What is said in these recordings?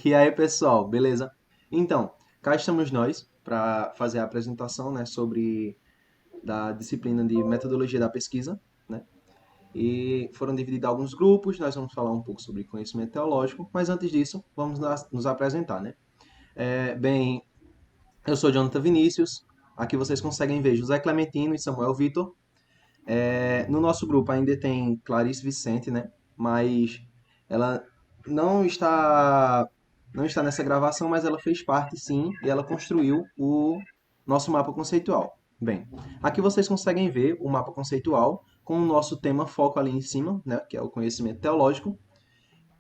E aí, pessoal, beleza? Então, cá estamos nós para fazer a apresentação, né, sobre da disciplina de metodologia da pesquisa, né? E foram divididos em alguns grupos, nós vamos falar um pouco sobre conhecimento teológico, mas antes disso, vamos nos apresentar, né? Bem, eu sou Jonathan Vinícius, aqui vocês conseguem ver José Clementino e Samuel Vitor. No nosso grupo ainda tem Clarice Vicente, né? Mas ela não está não está nessa gravação, mas ela fez parte sim, e ela construiu o nosso mapa conceitual. Bem, aqui vocês conseguem ver o mapa conceitual com o nosso tema foco ali em cima, né, que é o conhecimento teológico.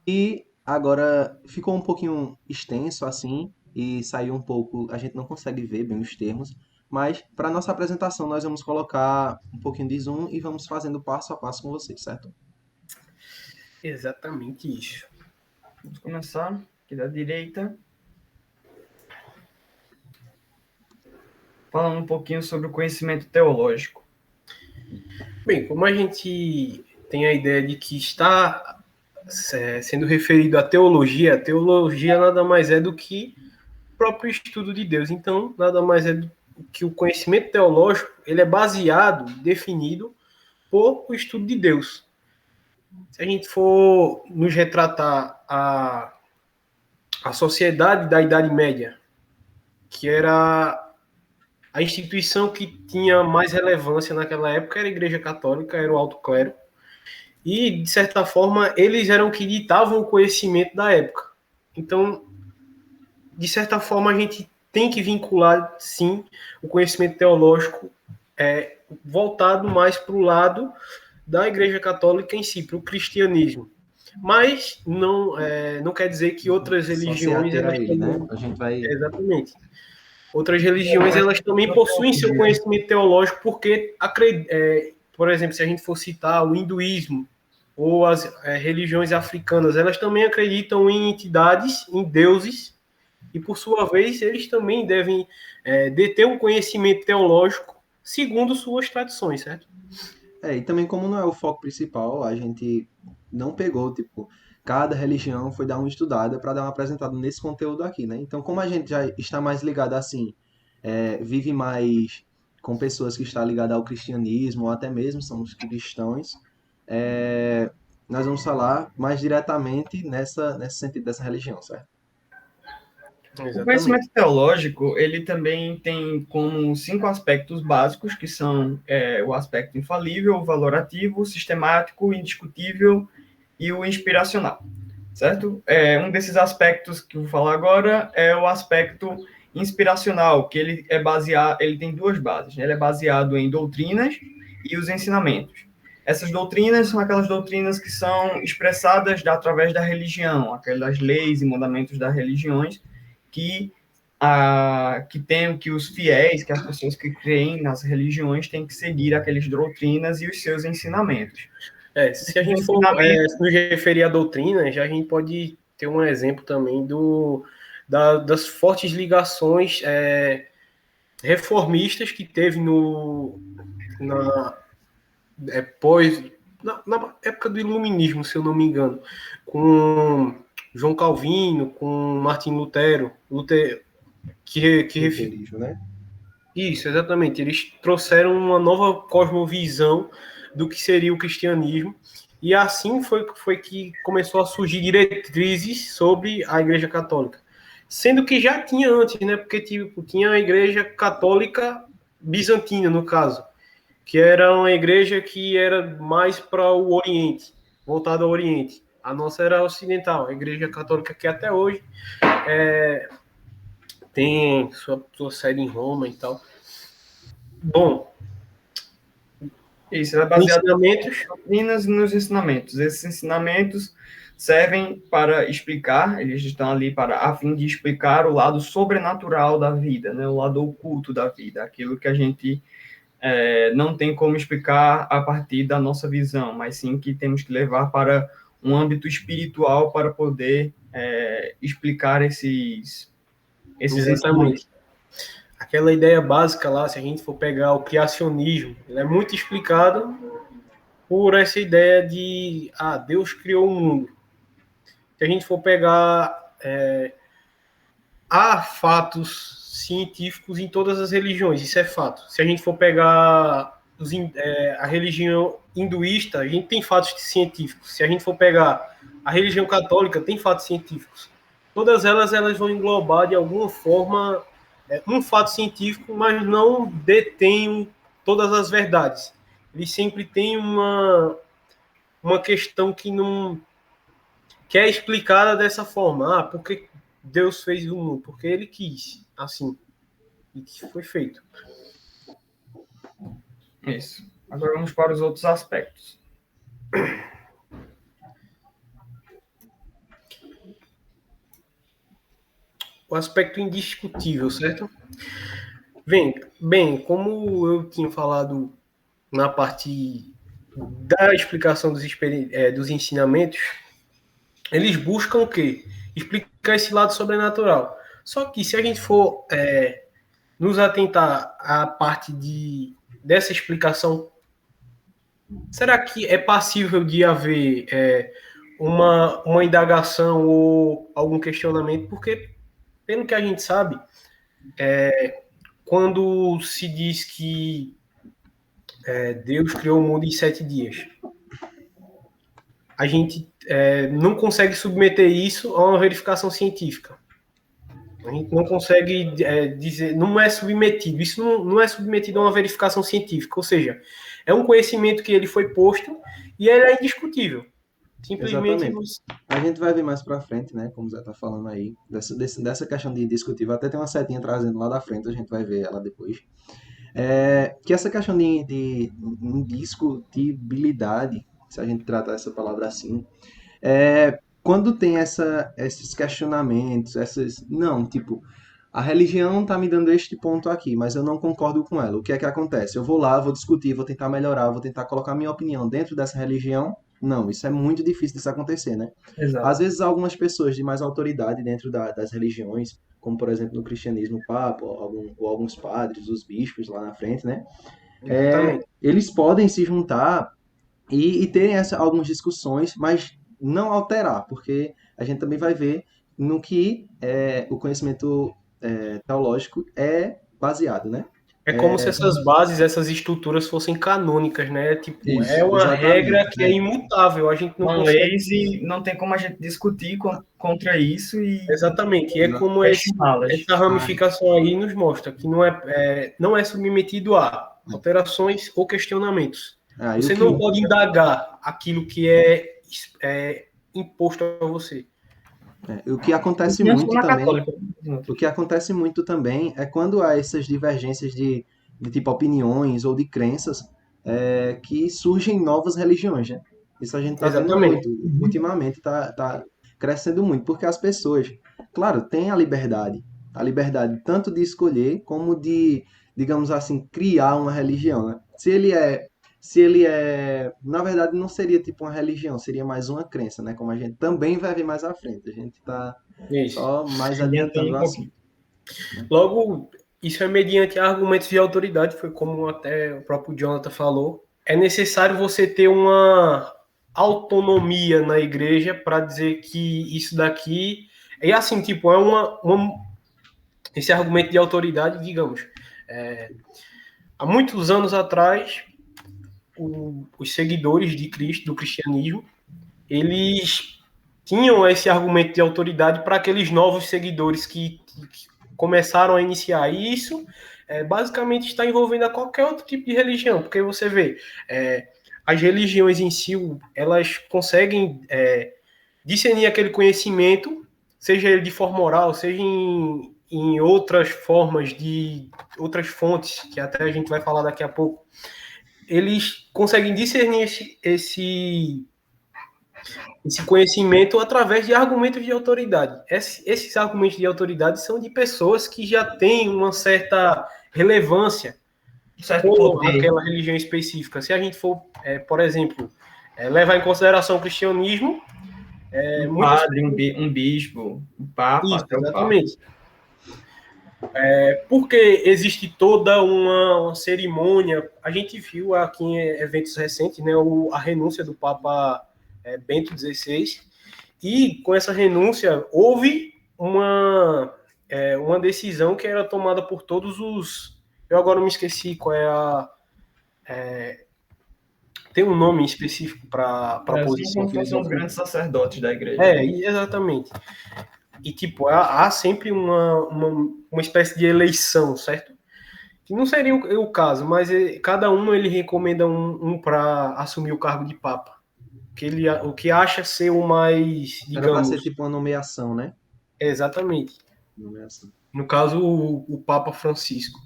E agora ficou um pouquinho extenso assim e saiu um pouco, a gente não consegue ver bem os termos, mas para nossa apresentação nós vamos colocar um pouquinho de zoom e vamos fazendo passo a passo com vocês, certo? Exatamente isso. Vamos começar aqui da direita. Falando um pouquinho sobre o conhecimento teológico. Bem, como a gente tem a ideia de que está sendo referido à teologia, a teologia nada mais é do que o próprio estudo de Deus. Então, nada mais é do que o conhecimento teológico, ele é baseado, definido por o estudo de Deus. Se a gente for nos retratar a sociedade da Idade Média, que era a instituição que tinha mais relevância naquela época, era a Igreja Católica, era o alto clero. E, de certa forma, eles eram que ditavam o conhecimento da época. Então, de certa forma, a gente tem que vincular, sim, o conhecimento teológico voltado mais para o lado da Igreja Católica em si, para o cristianismo. Mas não quer dizer que outras Só se religiões... ater a elas ele, né? também, A gente vai. exatamente. Outras religiões, elas também possuem seu conhecimento teológico, porque, por exemplo, se a gente for citar o hinduísmo, ou as religiões africanas, elas também acreditam em entidades, em deuses, e por sua vez eles também devem deter um conhecimento teológico segundo suas tradições, certo? E também como não é o foco principal, a gente não pegou, tipo, cada religião foi dar uma estudada para dar uma apresentada nesse conteúdo aqui, né? Então, como a gente já está mais ligado assim, vive mais com pessoas que estão ligadas ao cristianismo, ou até mesmo são os cristãos, nós vamos falar mais diretamente nesse sentido dessa religião, certo? O Exatamente. conhecimento teológico, ele também tem como 5 aspectos básicos, que são o aspecto infalível, o valorativo, o sistemático, o indiscutível e o inspiracional, certo? Um desses aspectos que eu vou falar agora é o aspecto inspiracional, que ele tem duas bases, né? Ele é baseado em doutrinas e os ensinamentos. Essas doutrinas são aquelas doutrinas que são expressadas através da religião, aquelas leis e mandamentos das religiões que os fiéis, que as pessoas que creem nas religiões têm que seguir aquelas doutrinas e os seus ensinamentos. Se a gente for nos referir à doutrina, já a gente pode ter um exemplo também das fortes ligações reformistas que teve na época do Iluminismo, se eu não me engano, com João Calvino, com Martim Lutero, Luterismo, né? Isso, exatamente. Eles trouxeram uma nova cosmovisão do que seria o cristianismo, e assim foi que começou a surgir diretrizes sobre a Igreja Católica. Sendo que já tinha antes, né? Porque tipo, tinha a Igreja Católica Bizantina, no caso, que era uma igreja que era mais para o Oriente, voltada ao Oriente. A nossa era ocidental, a Igreja Católica que até hoje tem sua sede em Roma e tal. Bom, isso é baseado ensinamentos. nas doutrinas e nos ensinamentos. Esses ensinamentos servem para explicar, eles estão ali a fim de explicar o lado sobrenatural da vida, né? O lado oculto da vida, aquilo que a gente não tem como explicar a partir da nossa visão, mas sim que temos que levar para um âmbito espiritual para poder explicar esses Exatamente. Aquela ideia básica lá, se a gente for pegar o criacionismo, ele é muito explicado por essa ideia de Deus criou o mundo. Se a gente for pegar há fatos científicos em todas as religiões, isso é fato. Se a gente for pegar a religião hinduísta, a gente tem fatos científicos. Se a gente for pegar a religião católica, tem fatos científicos. Todas elas vão englobar, de alguma forma, um fato científico, mas não detêm todas as verdades. Eles sempre têm uma questão que é explicada dessa forma. Porque Deus fez o mundo? Porque ele quis, assim. E que foi feito. Isso. Agora vamos para os outros aspectos. O aspecto indiscutível, certo? Bem, como eu tinha falado na parte da explicação dos ensinamentos, eles buscam o quê? Explicar esse lado sobrenatural. Só que se a gente for nos atentar à parte dessa explicação, será que é passível de haver uma indagação ou algum questionamento? Porque, pelo que a gente sabe, quando se diz que Deus criou o mundo em 7 dias, a gente não consegue submeter isso a uma verificação científica. A gente não consegue dizer, não é submetido, isso não é submetido a uma verificação científica, ou seja, é um conhecimento que ele foi posto e ele é indiscutível. Simplesmente. Exatamente. A gente vai ver mais pra frente, né? Como o Zé tá falando aí, dessa questão de indiscutível. Até tem uma setinha trazendo lá da frente, a gente vai ver ela depois. Que essa questão de indiscutibilidade, se a gente tratar essa palavra assim, quando tem esses questionamentos, não, tipo, a religião tá me dando este ponto aqui, mas eu não concordo com ela. O que é que acontece? Eu vou lá, vou discutir, vou tentar melhorar, vou tentar colocar minha opinião dentro dessa religião. Não, isso é muito difícil disso acontecer, né? Exato. Às vezes, algumas pessoas de mais autoridade dentro das religiões, como por exemplo no cristianismo, o Papa, ou alguns padres, os bispos lá na frente, né? Eles podem se juntar e terem algumas discussões, mas não alterar, porque a gente também vai ver no que o conhecimento teológico é baseado, né? É como se essas bases, essas estruturas fossem canônicas, né? Tipo, Isso, é uma exatamente, regra que é imutável. A gente não São consegue... leis e não tem como a gente discutir contra isso e Exatamente. E é como essa ramificação aí nos mostra que não é submetido a alterações ou questionamentos. Você não pode indagar aquilo que é imposto a você. O que acontece muito também é quando há essas divergências de tipo opiniões ou de crenças que surgem novas religiões, né? Isso a gente está vendo muito. Ultimamente está crescendo muito, porque as pessoas, claro, têm a liberdade tanto de escolher como de, digamos assim, criar uma religião, né? Se ele é, na verdade, não seria tipo uma religião, seria mais uma crença, né? Como a gente também vai ver mais à frente. A gente está só mais adiantando o assunto. Logo, isso é mediante argumentos de autoridade, foi como até o próprio Jonathan falou. É necessário você ter uma autonomia na igreja para dizer que isso daqui é assim, tipo, esse argumento de autoridade, digamos. Há muitos anos atrás, os seguidores de Cristo, do cristianismo, eles tinham esse argumento de autoridade para aqueles novos seguidores que começaram a iniciar. E isso basicamente está envolvendo a qualquer outro tipo de religião, porque você vê, as religiões em si, elas conseguem discernir aquele conhecimento, seja ele de forma oral, seja em outras formas, de outras fontes, que até a gente vai falar daqui a pouco. Eles conseguem discernir esse conhecimento através de argumentos de autoridade. Esses argumentos de autoridade são de pessoas que já têm uma certa relevância com aquela religião específica. Se a gente for, por exemplo, levar em consideração o cristianismo... um padre, um bispo, um papa. Isso, exatamente. Porque existe toda uma cerimônia. A gente viu aqui em eventos recentes, né, a renúncia do Papa Bento XVI, e com essa renúncia houve uma decisão que era tomada por todos os... Eu agora me esqueci qual é a... Tem um nome específico para a Assim posição como que eles fossem os ocupam. grandes sacerdotes da igreja. Exatamente. E, tipo, há sempre uma espécie de eleição, certo? Que não seria o caso, mas cada um ele recomenda um para assumir o cargo de papa. O que acha ser o mais, Era para ser digamos... tipo uma nomeação, né? Exatamente. Nomeação. No caso, o Papa Francisco.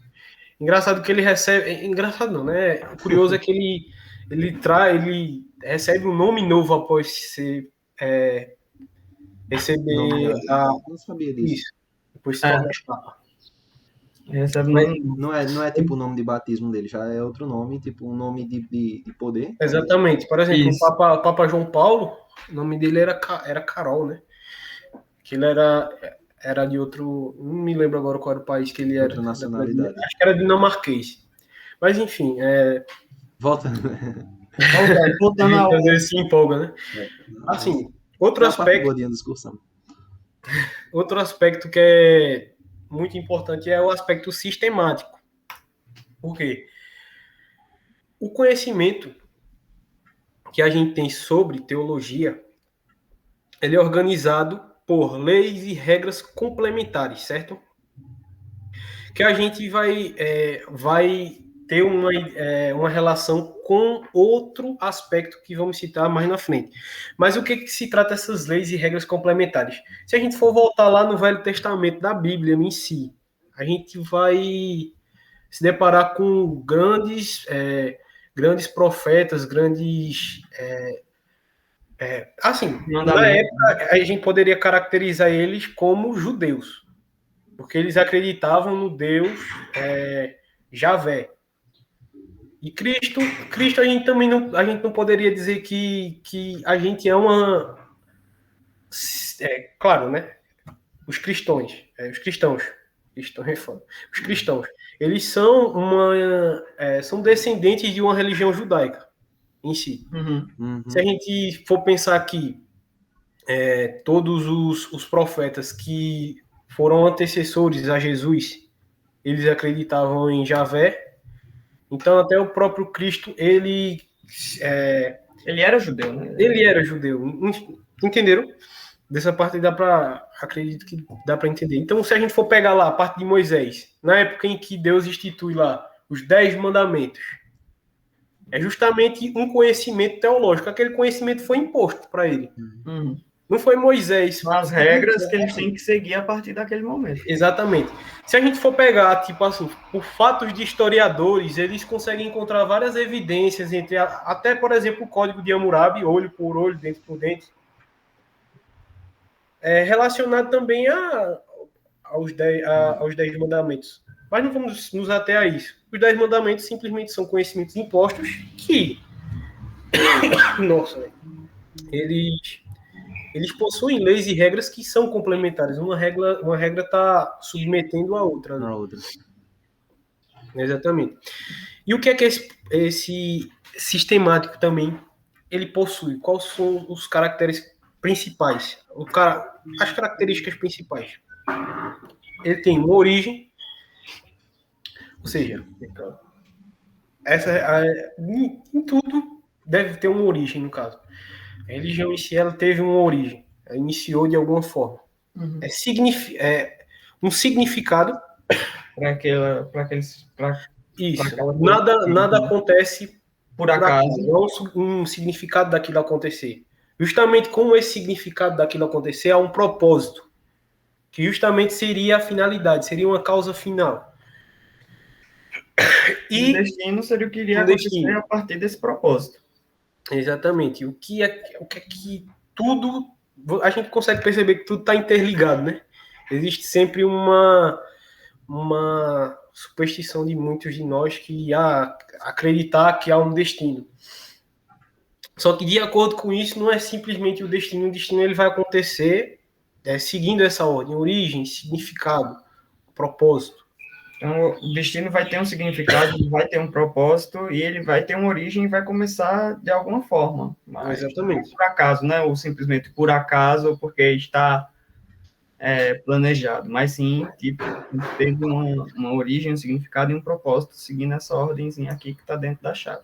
Engraçado que ele recebe... Engraçado não, né? O curioso é que ele recebe um nome novo após receber Não sabia disso. isso, depois se torna Papa. Recebe Mas, Não é tipo o nome de batismo dele, já é outro nome, tipo um nome de poder. exatamente. Por exemplo, Isso. o Papa João Paulo, o nome dele era Carol, né? Que ele era de outro... Não me lembro agora qual era o país que ele era. Outra nacionalidade. Acho que era dinamarquês. Mas, enfim, Volta. Voltando ao... às vezes se empolga, né? Assim, outro É a parte aspecto gordinha da discussão. que é muito importante é o aspecto sistemático. Por quê? O conhecimento que a gente tem sobre teologia, ele é organizado por leis e regras complementares, certo? Que a gente vai ter uma relação com outro aspecto que vamos citar mais na frente. Mas o que se trata essas leis e regras complementares? Se a gente for voltar lá no Velho Testamento da Bíblia em si, a gente vai se deparar com grandes profetas, assim, na época a gente poderia caracterizar eles como judeus, porque eles acreditavam no Deus Javé. E Cristo a gente também a gente não poderia dizer que a gente é uma... claro, né? Os cristãos, eles são descendentes de uma religião judaica em si. Uhum. Se a gente for pensar que todos os profetas que foram antecessores a Jesus, eles acreditavam em Javé, então até o próprio Cristo, ele era judeu, né? Ele era judeu. Entenderam? Dessa parte acredito que dá para entender. Então, se a gente for pegar lá a parte de Moisés, na época em que Deus institui lá os 10 mandamentos, é justamente um conhecimento teológico. Aquele conhecimento foi imposto para ele. Uhum. Não foi Moisés. São as regras que eles têm que seguir a partir daquele momento. Exatamente. Se a gente for pegar, tipo assim, por fatos de historiadores, eles conseguem encontrar várias evidências até, por exemplo, o Código de Hammurabi, olho por olho, dente por dente, relacionado também aos 10 mandamentos. Mas não vamos nos ater a isso. Os 10 mandamentos simplesmente são conhecimentos impostos que nossa, eles possuem leis e regras que são complementares. Uma regra está submetendo a outra. Né? Na outra. Exatamente. E o que é que esse sistemático também ele possui? Quais são os caracteres principais? As características principais. Ele tem uma origem, ou seja, em tudo deve ter uma origem, no caso. A religião em si, ela teve uma origem. Ela iniciou de alguma forma. Uhum. Um significado. Isso. Nada acontece por acaso. Não um significado daquilo acontecer. Justamente como esse significado daquilo acontecer há um propósito. Que justamente seria a finalidade, seria uma causa final. E o destino seria o que iria acontecer a partir desse propósito. Exatamente. O que é que tudo... A gente consegue perceber que tudo está interligado, né? Existe sempre uma superstição de muitos de nós que acreditar que há um destino. Só que, de acordo com isso, não é simplesmente o destino. O destino ele vai acontecer seguindo essa ordem. Origem, significado, propósito. Então, o destino vai ter um significado, vai ter um propósito, e ele vai ter uma origem e vai começar de alguma forma. Mas exatamente. Por acaso, né? Ou simplesmente por acaso, porque está planejado, mas sim, tipo, teve uma origem, um significado e um propósito, seguindo essa ordemzinha aqui que está dentro da chave.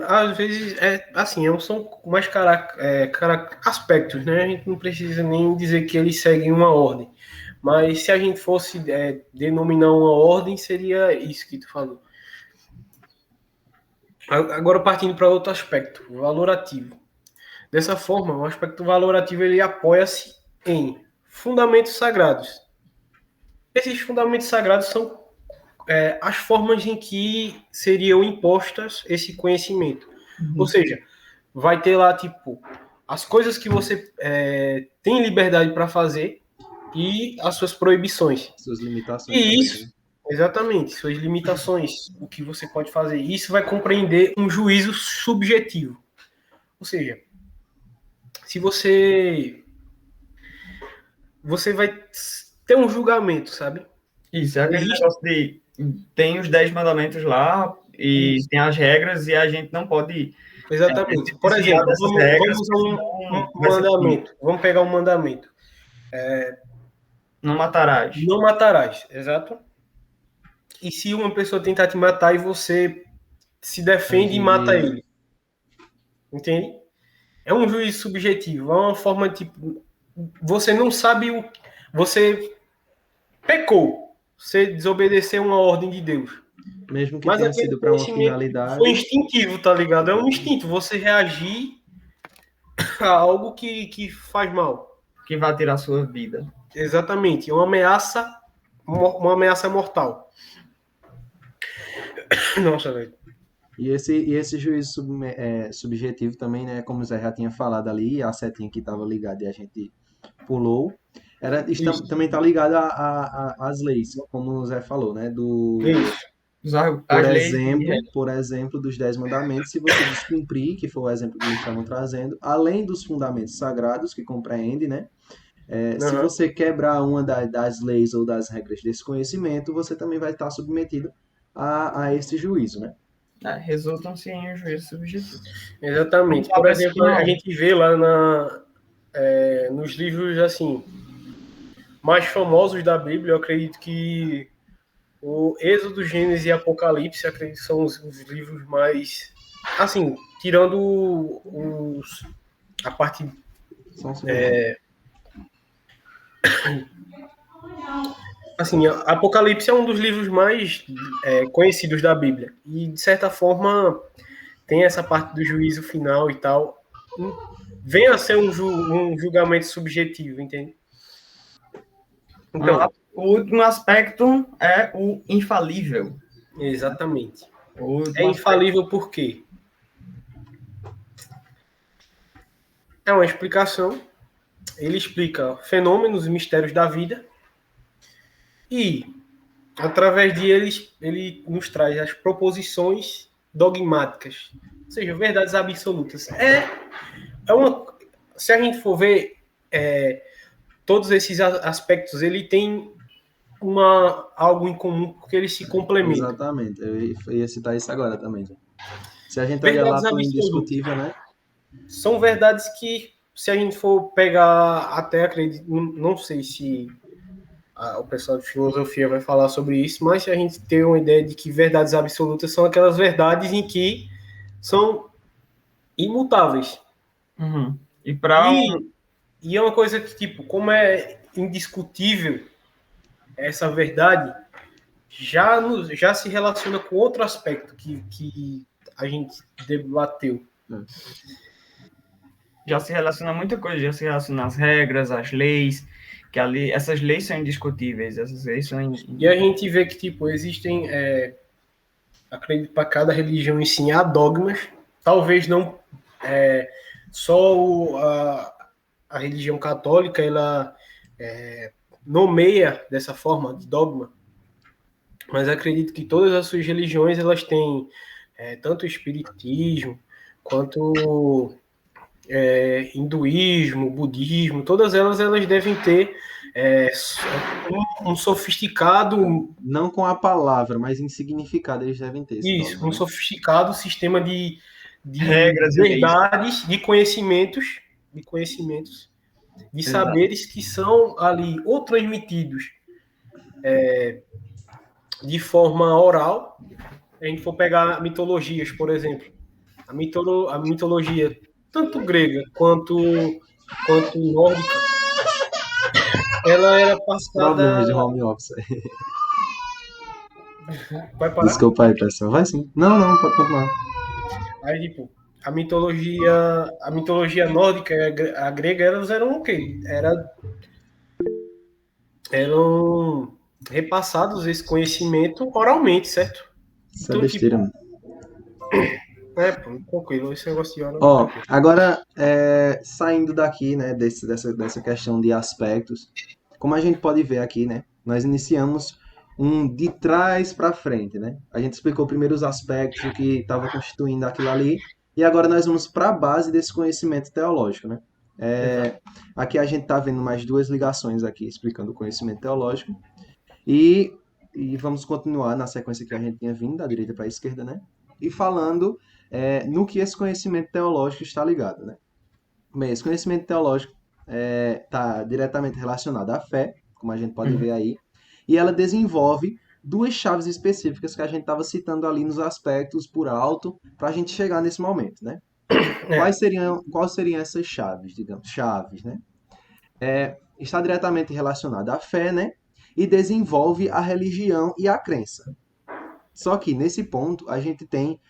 Às vezes, assim, são mais aspectos, né? A gente não precisa nem dizer que eles seguem uma ordem. Mas se a gente fosse denominar uma ordem, seria isso que tu falou. Agora, partindo para outro aspecto, o valorativo. Dessa forma, o aspecto valorativo ele apoia-se em fundamentos sagrados. Esses fundamentos sagrados são as formas em que seriam impostas esse conhecimento. Ou seja, vai ter lá, tipo, as coisas que você tem liberdade para fazer e as suas proibições. Suas limitações E também, isso, né? exatamente, suas limitações, o que você pode fazer. Isso vai compreender um juízo subjetivo. Ou seja, se você vai ter um julgamento, sabe? Isso, é aquele negócio de tem os 10 mandamentos lá e tem as regras e a gente não pode Exatamente. Por desviar exemplo, dessas vamos regras, usar um vai ser mandamento. Vamos pegar um mandamento. não matarás. Não matarás, exato. E se uma pessoa tentar te matar e você se defende e mata ele? Entende? É um juízo subjetivo. É uma forma, tipo, você não sabe o... Você pecou. Você desobedeceu uma ordem de Deus. Mesmo que Mas tenha aquele sido para uma conhecimento finalidade. foi instintivo, tá ligado? É um instinto. Você reagir a algo que faz mal. Que vai tirar a sua vida. Exatamente. É uma ameaça mortal. Nossa, velho. E esse juízo subjetivo também, né? Como o Zé já tinha falado ali, a setinha que estava ligada e a gente pulou. Também está ligado às leis, como o Zé falou, né? Por exemplo, dos 10 mandamentos, se você descumprir, que foi o exemplo que eles estavam trazendo, além dos fundamentos sagrados, que compreende, né? Se você quebrar uma das leis ou das regras desse conhecimento, você também vai estar submetido a esse juízo, né? Resultam-se em um juízo subjetivo. Exatamente. Por exemplo, a gente vê lá nos livros assim mais famosos da Bíblia, eu acredito que o Êxodo, Gênesis e Apocalipse, acredito que são os livros mais, assim, tirando a parte assim, Apocalipse é um dos livros mais conhecidos da Bíblia e de certa forma tem essa parte do juízo final e tal, vem a ser um julgamento subjetivo, entende? Então, o último aspecto é o infalível. Exatamente. É infalível por quê? É uma explicação. Ele explica fenômenos e mistérios da vida e, através de eles, ele nos traz as proposições dogmáticas, ou seja, verdades absolutas. Se a gente for ver todos esses aspectos, ele tem algo em comum, porque eles se complementam. Exatamente, eu ia citar isso agora também. Se a gente olhar lá para o indiscutível, né? São verdades que, se a gente for pegar, até acredito, não sei se o pessoal de filosofia vai falar sobre isso, mas se a gente tem uma ideia de que verdades absolutas são aquelas verdades em que são imutáveis. Uhum. E é uma coisa que, tipo, como é indiscutível essa verdade, já se relaciona com outro aspecto que a gente debateu. Já se relaciona muita coisa, já se relaciona as regras, as leis, que ali essas leis são indiscutíveis, essas leis são... E a gente vê que, tipo, existem, acredito, para cada religião em si, há dogmas, talvez não só a religião católica, ela nomeia dessa forma de dogma, mas acredito que todas as suas religiões, elas têm tanto o espiritismo, quanto hinduísmo, budismo, todas elas devem ter um sofisticado... Não com a palavra, mas em significado eles devem ter. Isso, um sofisticado sistema de regras, verdades, de conhecimentos, de Exato. saberes que são ali ou transmitidos de forma oral. A gente for pegar mitologias, por exemplo, a mitologia tanto grega quanto nórdica, ela era Problemas passada. de home office. Vai parar? Desculpa aí, pessoal. Vai sim. Não, não, pode continuar. Aí, tipo, a mitologia nórdica e a grega, elas eram o quê? Eram repassados esse conhecimento oralmente, certo? Isso é Então, besteira, tipo, mano. pô, tranquilo, esse negócio de oral, Ó, tranquilo. agora, saindo daqui, né, dessa questão de aspectos, como a gente pode ver aqui, né, nós iniciamos um de trás para frente, né? A gente explicou primeiro os aspectos, o que estava constituindo aquilo ali, e agora nós vamos para a base desse conhecimento teológico, né? Exato. Aqui a gente está vendo mais duas ligações aqui, explicando o conhecimento teológico, e, e vamos continuar na sequência que a gente tinha vindo, da direita para a esquerda, né? E falando no que esse conhecimento teológico está ligado, né? Bem, esse conhecimento teológico está diretamente relacionado à fé, como a gente pode ver aí, e ela desenvolve duas chaves específicas que a gente estava citando ali nos aspectos por alto, para a gente chegar nesse momento, né? Quais seriam essas chaves, digamos, chaves, né? Está diretamente relacionada à fé, né? E desenvolve a religião e a crença. Só que nesse ponto a gente tem,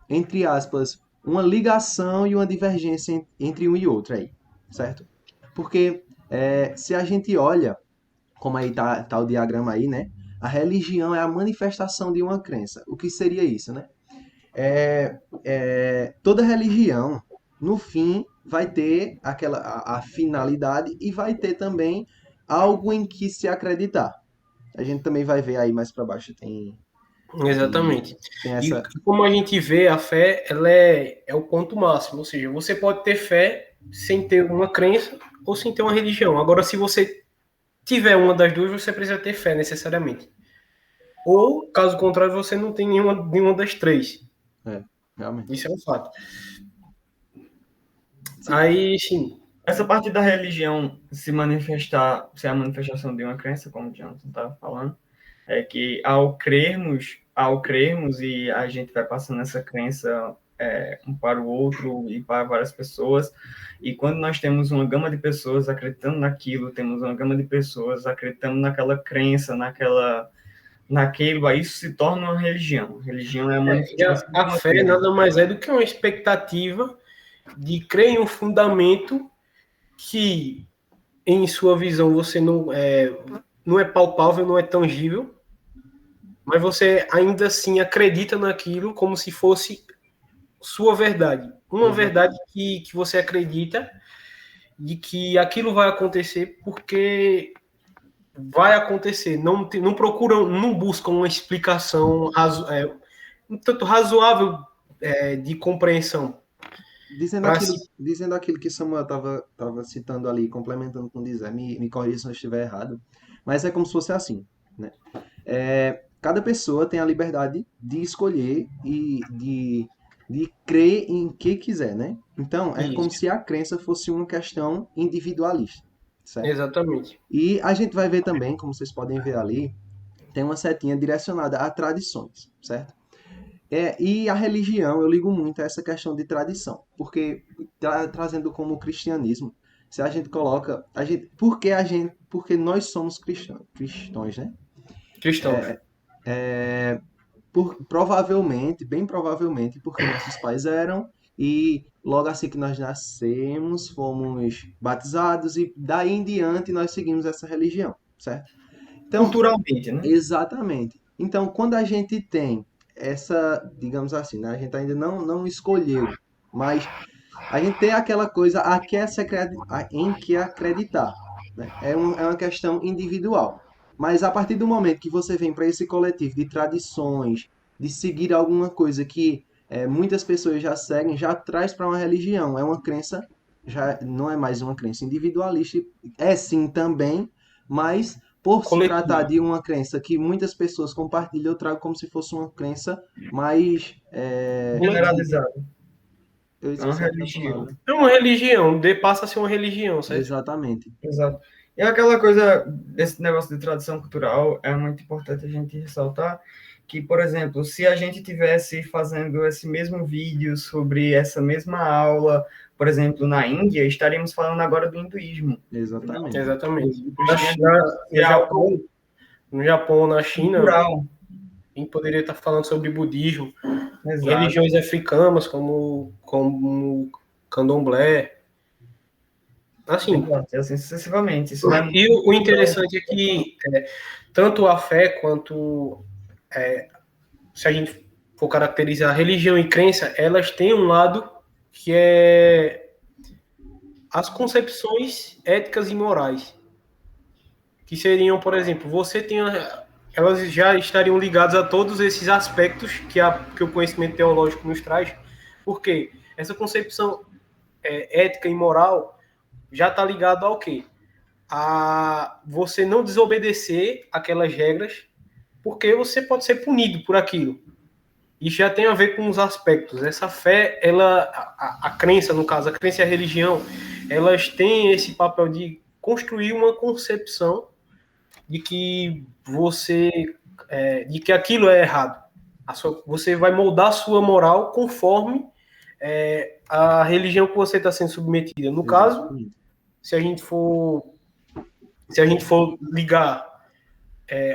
entre aspas, uma ligação e uma divergência entre um e outro aí, certo? Porque se a gente olha, como aí tá o diagrama aí, né? A religião é a manifestação de uma crença. O que seria isso, né? Toda religião, no fim, vai ter a finalidade e vai ter também algo em que se acreditar. A gente também vai ver aí mais para baixo, tem, Exatamente. tem E essa. como a gente vê, a fé, ela é o ponto máximo. Ou seja, você pode ter fé sem ter uma crença ou sem ter uma religião. Agora, se você tiver uma das duas, você precisa ter fé necessariamente. Ou, caso contrário, você não tem nenhuma das três. Realmente. Isso é um fato. Sim. Aí, sim. Essa parte da religião se manifestar, ser a manifestação de uma crença, como o Jonathan estava falando, é que ao crermos e a gente vai passando essa crença um para o outro e para várias pessoas, e quando nós temos uma gama de pessoas acreditando naquilo, temos uma gama de pessoas acreditando naquela crença, naquilo, aí isso se torna uma religião. A religião é a manifestação de A uma fé crença. nada mais é do que uma expectativa de crer em um fundamento que, em sua visão, você não é palpável, não é tangível, mas você ainda assim acredita naquilo como se fosse sua verdade. Uma verdade que você acredita de que aquilo vai acontecer porque vai acontecer. Não procuram, não buscam uma explicação um tanto razoável de compreensão. Dizendo aquilo que Samuel estava citando ali, complementando com dizer, me corrija se eu estiver errado, mas é como se fosse assim, né? Cada pessoa tem a liberdade de escolher e de crer em que quiser, né? Então, é como Isso, se a crença fosse uma questão individualista, certo? exatamente. E a gente vai ver também, como vocês podem ver ali, tem uma setinha direcionada a tradições, certo? E a religião, eu ligo muito a essa questão de tradição, porque trazendo como o cristianismo, se a gente coloca, porque nós somos cristãos, né? Cristãos. Provavelmente, bem provavelmente, porque nossos pais eram, e logo assim que nós nascemos, fomos batizados, e daí em diante nós seguimos essa religião, certo? Então, Culturalmente, né? exatamente. Então, quando a gente tem essa, digamos assim, né? A gente ainda não escolheu, mas a gente tem aquela coisa em que acreditar, né? É uma questão individual. Mas a partir do momento que você vem para esse coletivo de tradições, de seguir alguma coisa que muitas pessoas já seguem, já traz para uma religião. É uma crença, já não é mais uma crença individualista, é sim também, mas por se tratar Coletivo. de uma crença que muitas pessoas compartilham, eu trago como se fosse uma crença mais Generalizado. Eu É uma esqueci a religião. palavra. É uma religião, passa a ser uma religião, certo? Exatamente. Exato. E aquela coisa desse negócio de tradição cultural é muito importante a gente ressaltar que, por exemplo, se a gente tivesse fazendo esse mesmo vídeo sobre essa mesma aula, por exemplo, na Índia, estaríamos falando agora do hinduísmo. Exatamente. Exatamente. O cristianismo é algo No Japão ou na China, cultural. a gente poderia estar falando sobre budismo, Exato. religiões africanas como candomblé. Assim, Exato. Assim sucessivamente. Isso vai e o interessante é que tanto a fé quanto se a gente for caracterizar religião e crença, elas têm um lado que é as concepções éticas e morais, que seriam, por exemplo, elas já estariam ligadas a todos esses aspectos que o conhecimento teológico nos traz, porque essa concepção ética e moral já está ligado ao quê? A você não desobedecer aquelas regras, porque você pode ser punido por aquilo. Isso já tem a ver com os aspectos. Essa fé, a crença, no caso, a crença e a religião, elas têm esse papel de construir uma concepção de que de que aquilo é errado. Você vai moldar a sua moral conforme a religião que você está sendo submetida. No caso, Exatamente. se a gente for ligar,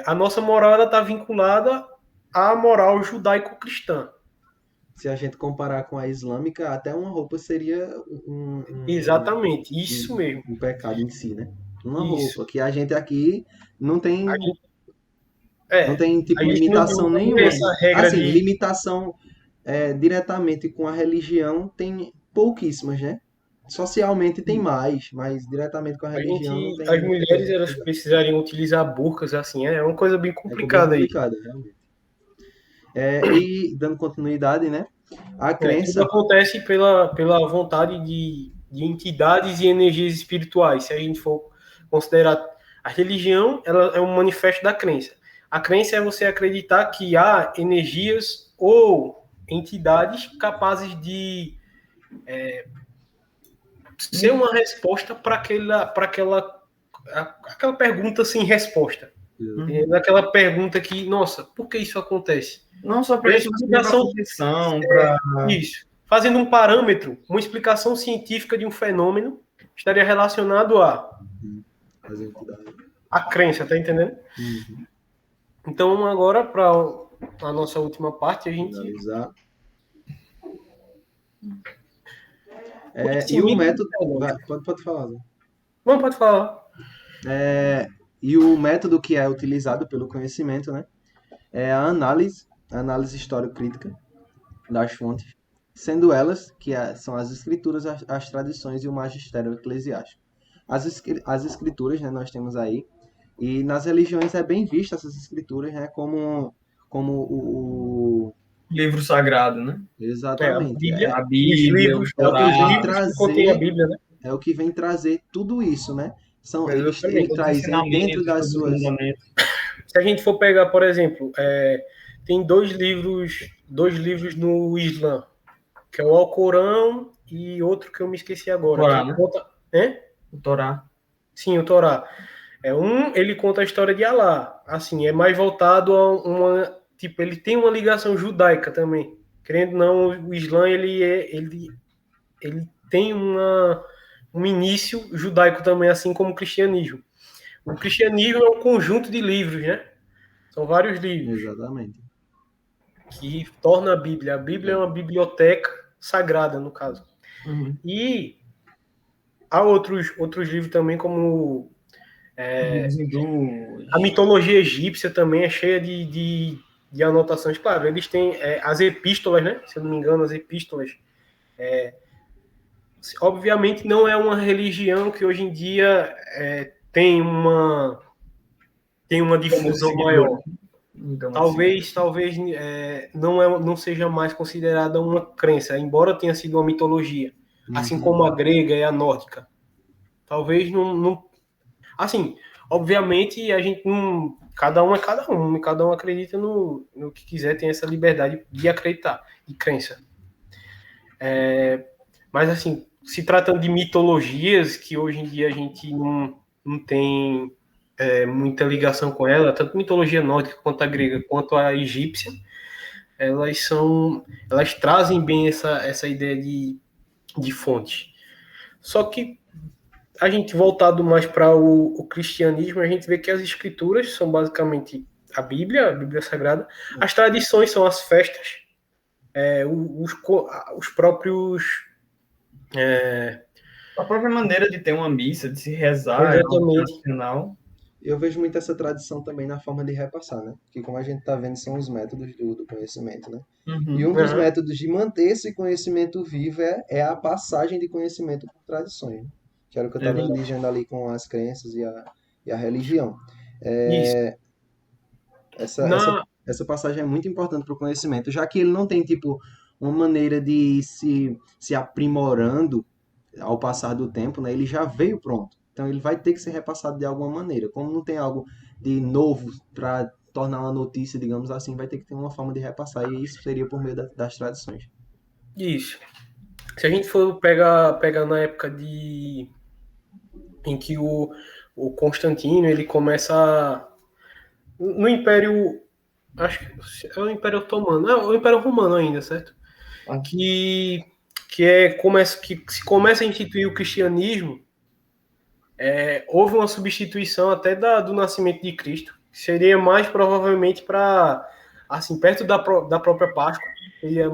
a nossa moral ela está vinculada à moral judaico-cristã. Se a gente comparar com a islâmica, até uma roupa seria Exatamente, isso mesmo. um pecado em si, né? Uma Isso. roupa que a gente aqui não tem, não tem tipo a gente limitação não tem nenhuma. essa regra Assim, de limitação diretamente com a religião tem pouquíssimas, né? Socialmente tem mais, mas diretamente com a religião não tem as muita mulheres coisa. elas precisariam utilizar burcas, assim, é uma coisa bem É bem complicada aí. complicado, realmente. E dando continuidade, né? A Tudo crença, acontece pela vontade de entidades e energias espirituais. Se a gente for considerar a religião, ela é um manifesto da crença. A crença é você acreditar que há energias ou entidades capazes de ser uma resposta para aquela pergunta sem resposta. Aquela pergunta que, nossa, por que isso acontece? Não só para isso, mas também para proteção, para... Isso. Fazendo um parâmetro, uma explicação científica de um fenômeno estaria relacionado as entidades. à crença, tá entendendo? Uhum. Então, agora, para a nossa última parte, a gente... Finalizar. E o método... Pode falar, Zé. Não, pode falar. E o método que é utilizado pelo conhecimento, né? É a análise histórico-crítica das fontes, sendo elas, são as escrituras, as tradições e o magistério eclesiástico. As escrituras, né, nós temos aí, e nas religiões é bem vista essas escrituras, né, como o livro sagrado, né? Exatamente. A Bíblia, os livros que contém a Bíblia, né? É o que vem trazer tudo isso, né? Ele Ele traz dentro das suas... Se a gente for pegar, por exemplo, tem dois livros no Islã, que é o Alcorão e outro que eu me esqueci agora. Torá, né? O Torá. Sim, o Torá. Ele conta a história de Alá. Assim, é mais voltado a uma... Tipo, ele tem uma ligação judaica também. Querendo ou não, o Islã, ele tem um início judaico também, assim como o cristianismo. O cristianismo é um conjunto de livros, né? São vários livros. Exatamente. Que torna a Bíblia. A Bíblia é uma biblioteca sagrada, no caso. Uhum. E há outros livros também, como a mitologia egípcia também é cheia de anotações. Claro, eles têm as epístolas, né? Se eu não me engano, as epístolas. Obviamente não é uma religião que hoje em dia tem uma difusão maior. Então, Talvez não seja mais considerada uma crença, embora tenha sido uma mitologia, assim como a grega e a nórdica. Talvez não. Assim, obviamente a gente não. Cada um é cada um, cada um acredita no que quiser, tem essa liberdade de acreditar, de crença. Mas, assim, se tratando de mitologias, que hoje em dia a gente não tem muita ligação com ela, tanto mitologia nórdica quanto a grega, quanto a egípcia, elas trazem bem essa ideia de fonte. Só que a gente voltado mais para o cristianismo, a gente vê que as escrituras são basicamente a Bíblia Sagrada, as tradições são as festas, os próprios... A própria maneira de ter uma missa, de se rezar, Exatamente. tradicional. Eu vejo muito essa tradição também na forma de repassar, né? Que como a gente está vendo, são os métodos do conhecimento, né? E um dos métodos de manter esse conhecimento vivo é a passagem de conhecimento por tradições, né? Que era o que eu estava dizendo ali com as crenças e a religião. Isso. Essa passagem é muito importante para o conhecimento, já que ele não tem, tipo, uma maneira de se aprimorando ao passar do tempo, né? Ele já veio pronto. Então ele vai ter que ser repassado de alguma maneira. Como não tem algo de novo para tornar uma notícia, digamos assim, vai ter que ter uma forma de repassar. E isso seria por meio das tradições. Isso. Se a gente for pegar na época em que o Constantino ele começa no Império, acho que é o Império Otomano, é o Império Romano ainda, certo? Que se começa a instituir o cristianismo, houve uma substituição até do nascimento de Cristo, que seria mais provavelmente para, assim, perto da própria Páscoa, seria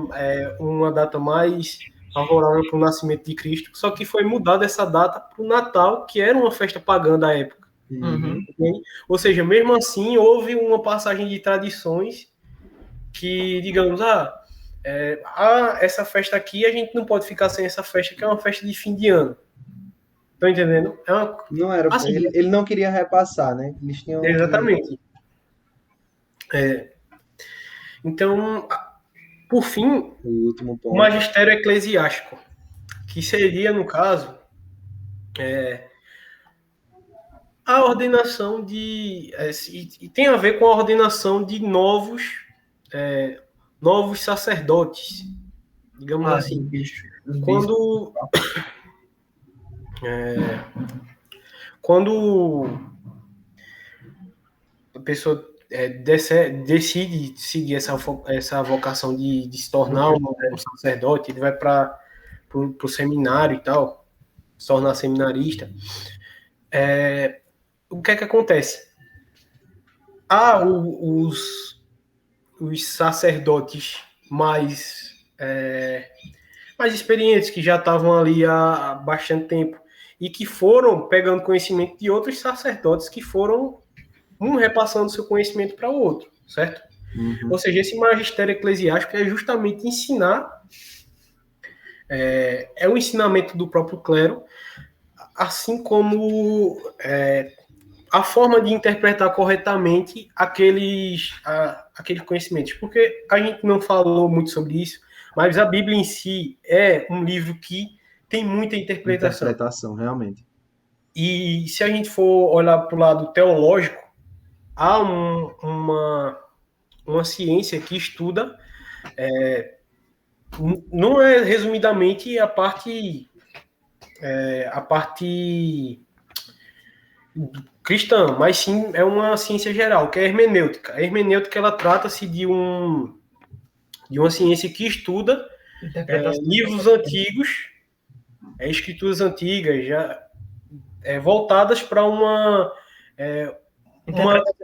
uma data mais favorável para o nascimento de Cristo, só que foi mudada essa data para o Natal, que era uma festa pagã da época. Ou seja, mesmo assim, houve uma passagem de tradições que, digamos, essa festa aqui, a gente não pode ficar sem essa festa, que é uma festa de fim de ano. Estão entendendo? Não era, assim, ele não queria repassar, né? Eles tinham exatamente. Então, por fim, o último ponto. O magistério eclesiástico, que seria, no caso, a ordenação e tem a ver com a ordenação de novos sacerdotes, digamos assim. Quando a pessoa decide seguir essa vocação de se tornar um sacerdote, ele vai para o seminário e tal, se tornar seminarista. O que é que acontece? Os sacerdotes mais experientes, que já estavam ali há bastante tempo, e que foram pegando conhecimento de outros sacerdotes que foram repassando seu conhecimento para o outro, certo? Ou seja, esse magistério eclesiástico é justamente ensinar, é o ensinamento do próprio clero, assim como a forma de interpretar corretamente aqueles conhecimentos. Porque a gente não falou muito sobre isso, mas a Bíblia em si é um livro que tem muita interpretação. Interpretação, realmente. E se a gente for olhar para o lado teológico, há uma ciência que estuda, não é resumidamente a parte cristã, mas sim é uma ciência geral, que é a hermenêutica. A hermenêutica, ela trata-se de uma ciência que estuda livros antigos, escrituras antigas, já voltadas para uma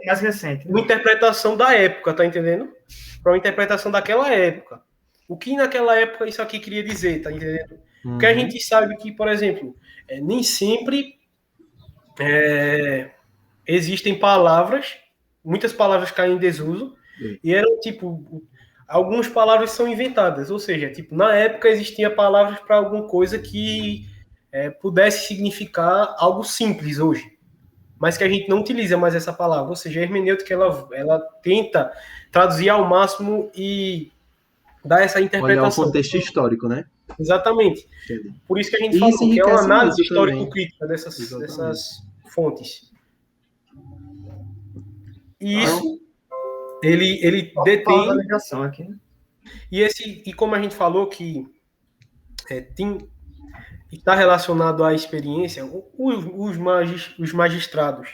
mais recente, né? Uma interpretação da época, tá entendendo? Para uma interpretação daquela época. O que naquela época isso aqui queria dizer, tá entendendo? Porque a gente sabe que, por exemplo, nem sempre existem palavras, muitas palavras caem em desuso, e eram tipo, algumas palavras são inventadas, ou seja, tipo, na época existia palavras para alguma coisa que pudesse significar algo simples hoje, mas que a gente não utiliza mais essa palavra. Ou seja, a hermenêutica, ela tenta traduzir ao máximo e dar essa interpretação. Olhar o contexto histórico, né? Exatamente. Entendi. Por isso que a gente falou que é uma análise histórico-crítica dessas fontes. E isso, ele detém... ligação aqui, né? E como a gente falou que tem está relacionado à experiência, os magistrados,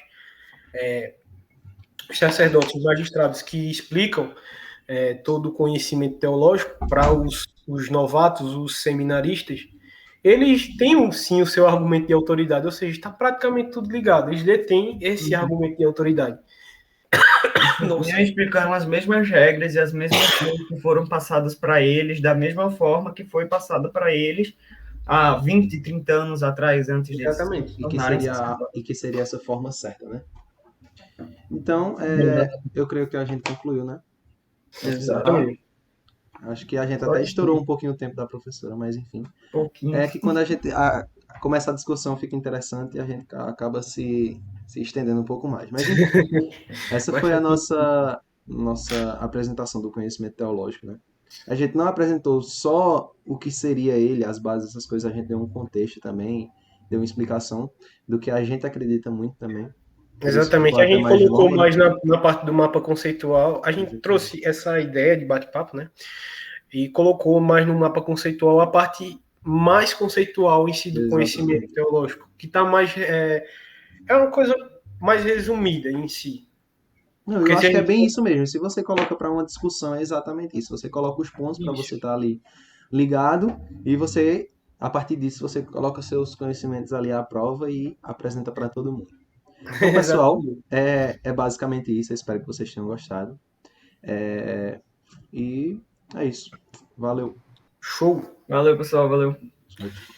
os sacerdotes, os magistrados que explicam todo o conhecimento teológico para os novatos, os seminaristas, eles têm sim o seu argumento de autoridade, ou seja, está praticamente tudo ligado, eles detêm esse argumento de autoridade. Nossa. Explicaram as mesmas regras e as mesmas coisas que foram passadas para eles, da mesma forma que foi passada para eles há 20, 30 anos atrás, antes deles. Exatamente. E que seria essa forma certa, né? Então, eu creio que a gente concluiu, né? Exatamente. Acho que a gente até estourou um pouquinho o tempo da professora, mas enfim. Pouquinho. É que quando a gente começa a discussão fica interessante e a gente acaba se estendendo um pouco mais. Mas enfim, essa foi a nossa apresentação do conhecimento teológico, né? A gente não apresentou só o que seria ele, as bases, essas coisas, a gente deu um contexto também, deu uma explicação do que a gente acredita muito também. Exatamente, a gente colocou mais na parte do mapa conceitual, a gente trouxe essa ideia de bate-papo, né? E colocou mais no mapa conceitual a parte mais conceitual em si do conhecimento teológico, que está mais. É uma coisa mais resumida em si. Não, eu acho que é bem isso mesmo. Se você coloca para uma discussão, é exatamente isso. Você coloca os pontos para você estar ali ligado e você, a partir disso, você coloca seus conhecimentos ali à prova e apresenta para todo mundo. Então, pessoal, é basicamente isso. Eu espero que vocês tenham gostado. E é isso. Valeu. Show. Valeu, pessoal. Valeu. Tchau, tchau.